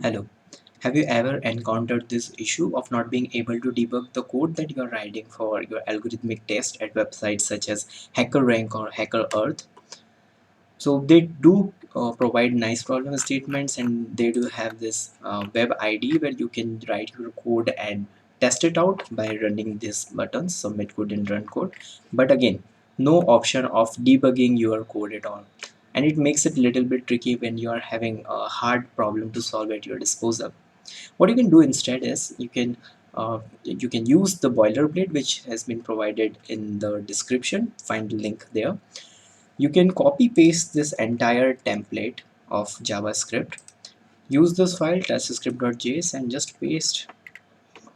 Hello. Have you ever encountered this issue of not being able to debug the code that you're writing for your algorithmic test at websites such as HackerRank or HackerEarth? So they do provide nice problem statements, and they do have this web ID where you can write your code and test it out by running these buttons, submit code and run code. But again, no option of debugging your code at all. And it makes it a little bit tricky when you are having a hard problem to solve at your disposal. What you can do instead is you can use the boilerplate which has been provided in the description. Find the link there. You can copy paste this entire template of JavaScript. Use this file testscript.js and just paste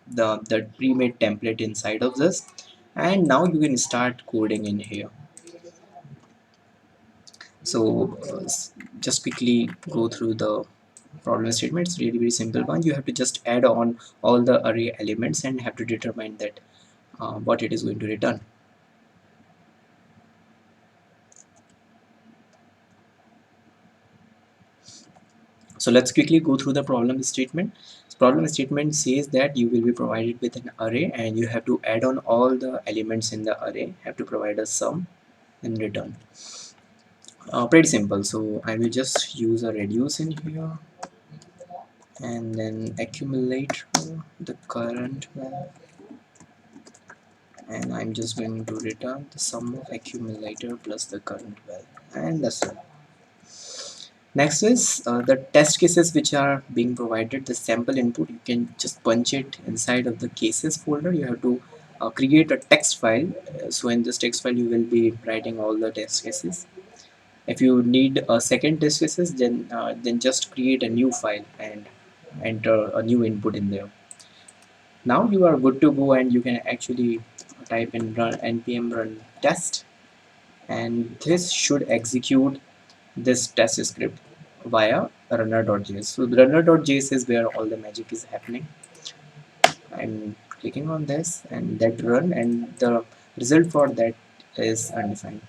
the pre-made template inside of this, and now you can start coding in here. So just quickly go through the problem statement. It's really very simple one. You have to just add on all the array elements and have to determine that what it is going to return. So let's quickly go through the problem statement. This problem statement says that you will be provided with an array and you have to add on all the elements in the array, have to provide a sum in return. Pretty simple. So I will just use a reduce in here and then accumulate the current value, and I'm just going to return the sum of accumulator plus the current value, and that's it. Next is the test cases which are being provided, the sample input. You can just punch it inside of the cases folder. You have to create a text file. So in this text file you will be writing all the test cases. If you need a second test cases, then just create a new file and enter a new input in there. Now you are good to go, and you can actually type in run npm run test, and this should execute this test script via runner.js. So the runner.js is where all the magic is happening. I'm clicking on this and that run, and the result for that is undefined.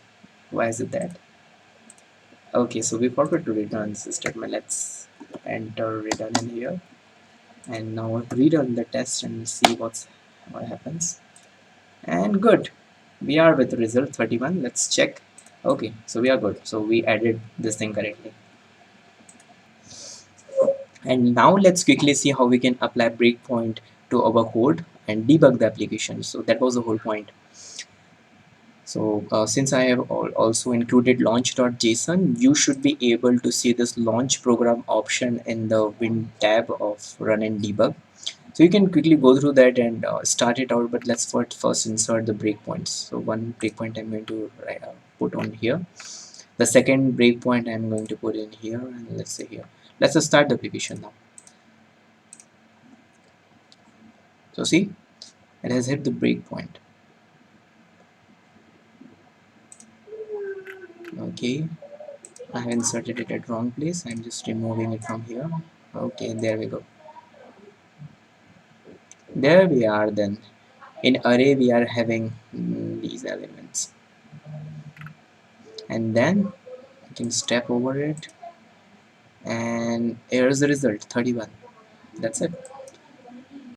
Why is it that? Okay, so we forgot to return this statement. Let's enter return in here, and now rerun the test and see what happens. And good, we are with result 31. Let's check. Okay, so we are good. So we added this thing correctly. And now let's quickly see how we can apply breakpoint to our code and debug the application. So that was the whole point. So since I have also included launch.json, you should be able to see this launch program option in the Win tab of run and debug. So you can quickly go through that and start it out, but let's first insert the breakpoints. So one breakpoint I'm going to put on here. The second breakpoint I'm going to put in here, and let's say here. Let's just start the application now. So see, it has hit the breakpoint. Okay, I have inserted it at wrong place. I'm just removing it from here. Okay, there we go. There we are then. In array we are having these elements, and then I can step over it, and here's the result 31. That's it.